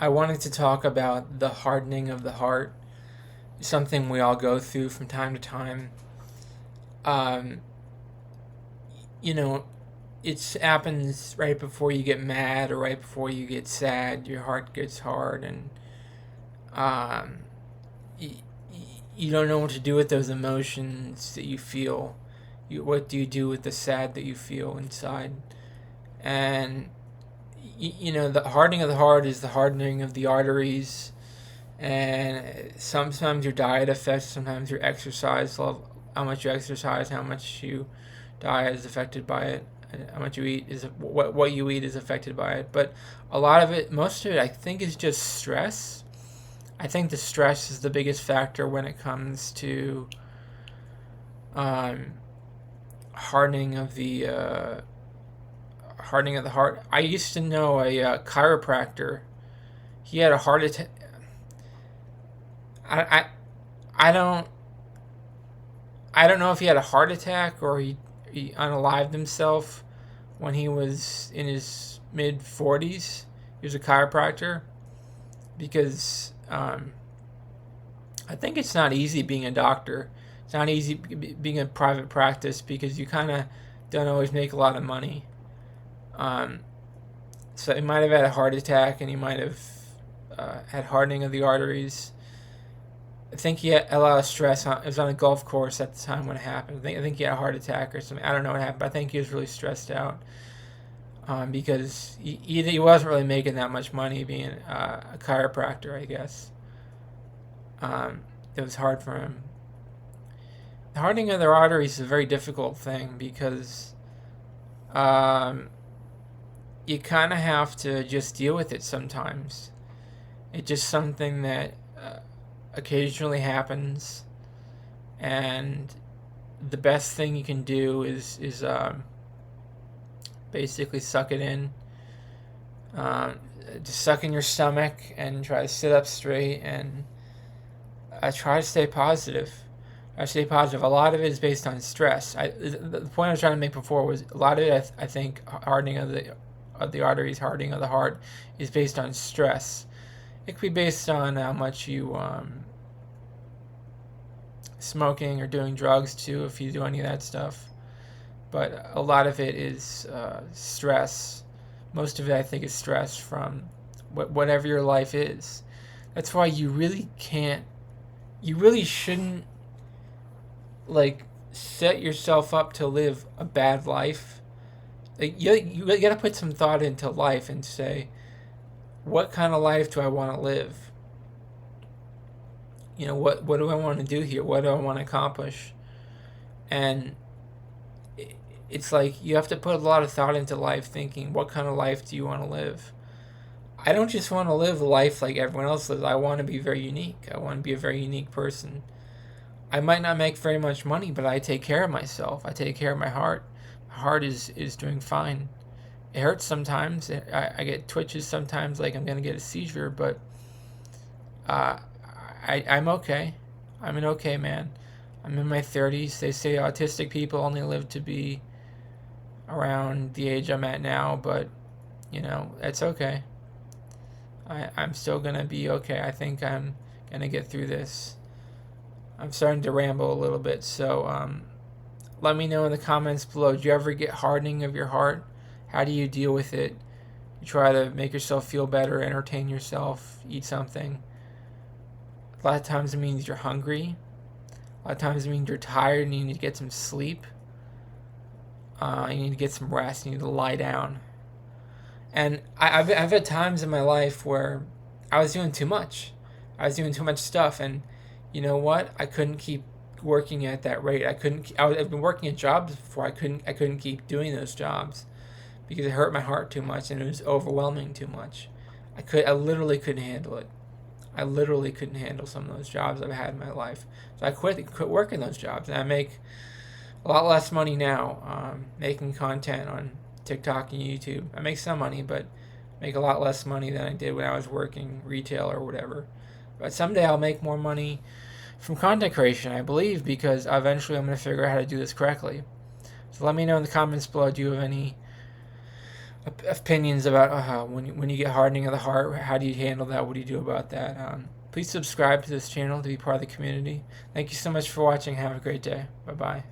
I wanted to talk about the hardening of the heart, something we all go through from time to time. Um, you know, it happens right before you get mad or right before you get sad. Your heart gets hard, and um, you, you don't know what to do with those emotions that you feel. What do you do with the sad that you feel inside? And the hardening of the heart is the hardening of the arteries, and sometimes your diet affects, sometimes your exercise level, how much you exercise, how much you diet is affected by it, how much you eat is what you eat is affected by it. But a lot of it, most of it, I think, is just stress. I think the stress is the biggest factor when it comes to um, hardening of the hardening of the heart. I used to know a chiropractor. He had a heart attack. I, I I don't know if he had a heart attack or he unalived himself when he was in his mid 40s. He was a chiropractor because I think it's not easy being a doctor. It's not easy being a private practice because you kind of don't always make a lot of money. Um, so he might have had a heart attack and he might have had hardening of the arteries. I think he had a lot of stress. It was on a golf course at the time when it happened. I think he had a heart attack or something. I don't know what happened, but I think he was really stressed out because he wasn't really making that much money being a chiropractor, I guess. It was hard for him. The hardening of their arteries is a very difficult thing because um, you kind of have to just deal with it sometimes. It's just something that occasionally happens, and the best thing you can do is basically suck it in. Just suck in your stomach and try to sit up straight and try to stay positive. I stay positive. A lot of it is based on stress. The point I was trying to make before was a lot of it. I think hardening of the arteries, hardening of the heart, is based on stress. It could be based on how much you smoking or doing drugs too, if you do any of that stuff. But a lot of it is stress. Most of it, I think, is stress from whatever your life is. That's why you really can't, you really shouldn't like set yourself up to live a bad life. Like you got to put some thought into life and say, what kind of life do I want to live? What do I want to do here? What do I want to accomplish? And it's like you have to put a lot of thought into life, thinking, what kind of life do you want to live? I don't just want to live a life like everyone else lives. I want to be very unique. I want to be a very unique person. I might not make very much money, but I take care of myself. I take care of my heart. My heart is doing fine. It hurts sometimes. I get twitches sometimes, like I'm gonna get a seizure, but uh, I'm okay. I'm an okay man. I'm in my 30s. They say autistic people only live to be around the age I'm at now, but it's okay. I'm still gonna be okay. I think I'm gonna get through this. I'm starting to ramble a little bit, so let me know in the comments below. Do you ever get hardening of your heart? How do you deal with it? You try to make yourself feel better, entertain yourself, eat something. A lot of times it means you're hungry. A lot of times it means you're tired and you need to get some sleep. You need to get some rest. You need to lie down. And I've had times in my life where I was doing too much. I was doing too much stuff, and you know what? I couldn't keep working at that rate. I've been working at jobs before. I couldn't keep doing those jobs because it hurt my heart too much and it was overwhelming too much. I literally couldn't handle it. I literally couldn't handle some of those jobs I've had in my life. So I quit working those jobs, and I make a lot less money now making content on TikTok and YouTube. I make some money, but make a lot less money than I did when I was working retail or whatever. But someday I'll make more money from content creation, I believe, because eventually I'm going to figure out how to do this correctly. So let me know in the comments below. Do you have any opinions about when you get hardening of the heart. How do you handle that? What do you do about that? Please subscribe to this channel to be part of the community. Thank you so much for watching. Have a great day. Bye bye.